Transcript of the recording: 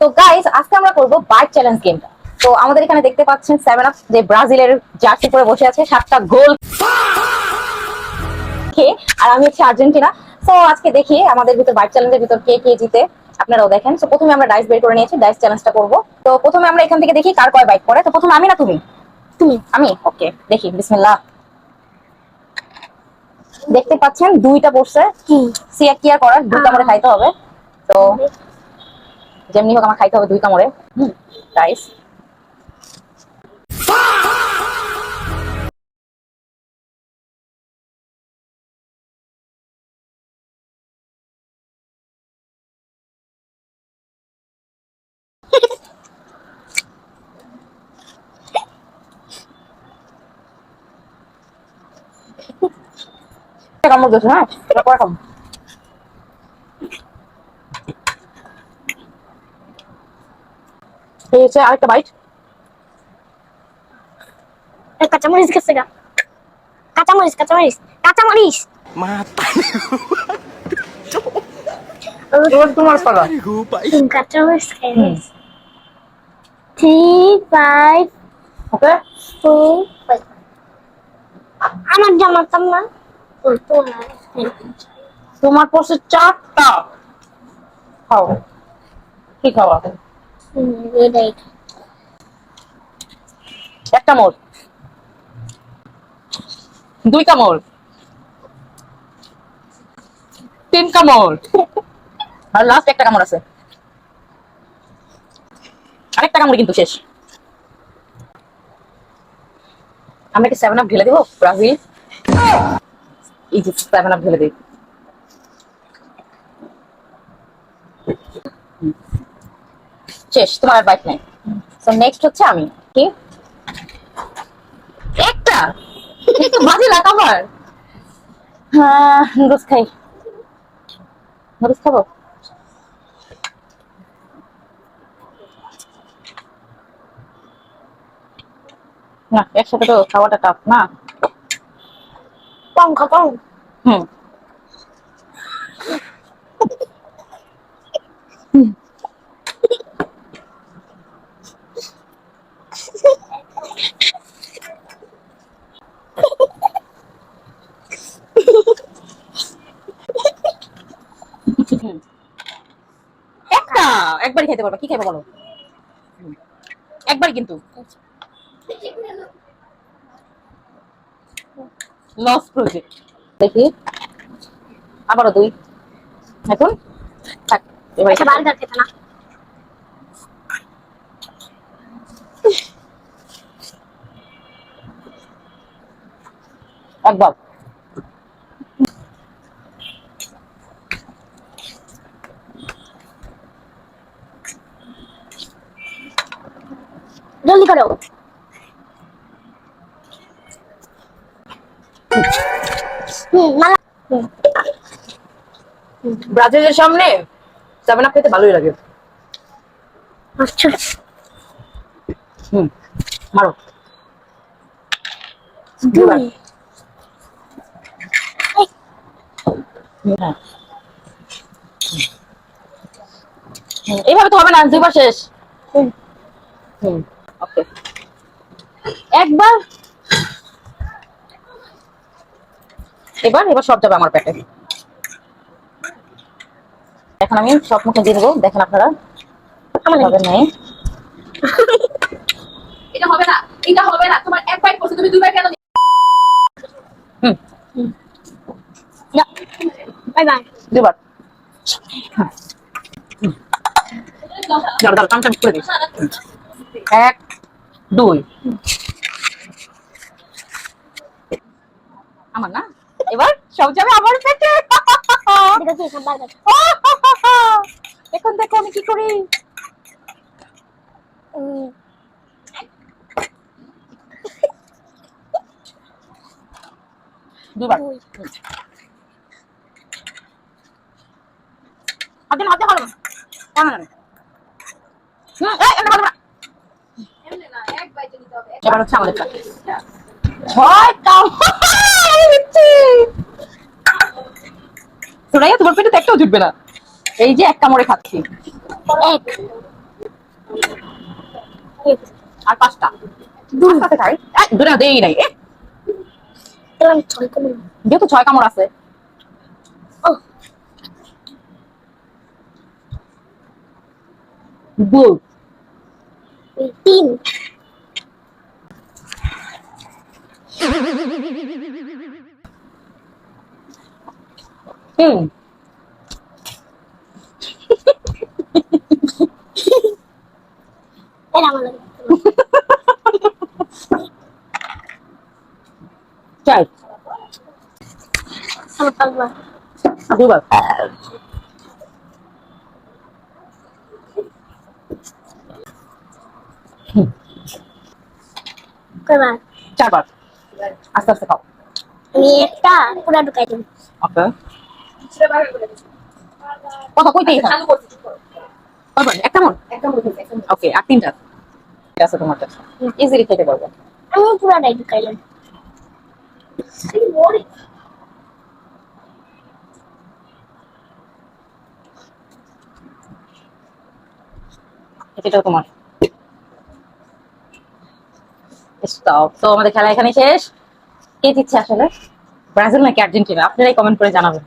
তো গাইস আজকে আমরা করব বাইট চ্যালেঞ্জ গেমটা। তো আমাদের এখানে দেখতে পাচ্ছেন 7 আপ যে ব্রাজিলের জার্সি পরে বসে আছে, 7টা গোল খেয়ে, আর আমি হচ্ছে আর্জেন্টিনা। তো আজকে দেখি আমাদের ভিতর বাইট চ্যালেঞ্জের ভিতর কে কে জিতে, আপনারাও দেখেন। তো প্রথমে আমরা ডাইস বের করে নিয়েছি, ডাইস চ্যালেঞ্জটা করব। তো প্রথমে আমরা এখান থেকে দেখি কার কয় বাইট পড়ে। তো প্রথমে আমি না তুমি? তুমি। আমি, ওকে, দেখি। বিসমিল্লাহ। দেখতে পাচ্ছেন দুইটা পড়ছে। সিয়া কি আর করার, দুই কামড়ে খাইতে হবে। তো যেমনি হোক আমার খাইতে হবে দুই কামড়ে। ডাইস। কামড় দিয়েছে, হ্যাঁ, এটা পরে খাবো। এই হচ্ছে আরেকটা বাইট। কাঁচামরিচ গেছে গা। কাঁচামরিচ কাঁচামরিচ কাঁচামরিচ Mata. এবার তোমার পালা। কাঁচামরিচ খাইছে 3 5 ওকে, 4 5 আমার জামাতাম না তোমার পড়ছে 4টা। খাও, কি খাওয়া? এটাই একটা মোড়, দুই কামড়, 3 কামড়, আর লাস্ট একটা কামড় আছে। আরেকটা কামড় কিন্তু শেষ। আমরা কি 7 আপ ঢেলে দেবো? ব্রাজিল এই যে 7 আপ ঢেলে দিই। শেষ, তোমার আর বাইক নাই। সো নেক্সট হচ্ছে আমি। কি একটা একটু বাজে লাগ আমার। হ্যাঁ, নুডলস খাই। নুডলস খাবো। না, একসাথে তো খাওয়াটা টাফ না। পঙ্খা পং হুম, একটা একবারই খেতে পারবা। কি খাইবো বলো? একবারই কিন্তু। Loss project. দেখি, আবারও দুই। এখন থাক, এবার আচ্ছা বার্গার খেতে না একবার। জলদি করো মালা ব্রাজিলের সামনে 7 আপ খেতে ভালোই লাগে। আচ্ছা হুম, মারো। দুই হ্যাঁ, এইভাবে তো হবে না, দুইবার শেষ। হুম, ওকে, একবার। এবার এবার সব যাবে আমার পেটে। এখন আমি সব মুখে দিয়ে দেবো, দেখেন আপনারা। হবে নাই, এটা হবে না, এটা হবে না। তোমার এক বাইট করছে, তুমি দুই বাইট কেন? বাই বাই দুবার। দাঁড়া দাঁড়া, কামটা করে দিই। 1 2 আমার না, এবার সব যাবে আমার পেটে। দেখো কি বার্গার এখন দেখো আমি কি করি। দুবার। আগে না, ভালো না। কেন জানি। এমনি না, এক বাইটে নিতে হবে। এবার হচ্ছে আমাদের কাছে 6 সুরাইয়া, তোমার পেটে তো একটাও জুটবে না। এই যে এক কামড়ে খাচ্ছি। এক আর 5টা পাঁচটাতে খাই দূরে দেই নাই তাহলে আমি 6 করে নেব। যেহেতু 6 কামড় আছে ও গুড 3 হুম এটা আমার লাগে। চাই আমার পাগলা দুবার কয়বার 4বার আস্তে আস্তে খাও আমি একটা পুরা ঢুকাই দিই। ওকে সেটা বাইরে করে দিচ্ছি। কথা কইতেই থাক চালু করছি, চুপ করো। কয়বার একটা মন একদম বুঝে গেছে, একদম। ওকে আর 3টা আছে তোমার কাছে ইজিলি খেতে পারবে আমি পুরাটাই ঢুকাইলাম। এই মরে। এটাও তোমার স্টপ তো আমাদের খেলা এখানে শেষ কে জিতছে আসলে ব্রাজিল নাকি আর্জেন্টিনা আপনারাই কমেন্ট করে জানাবেন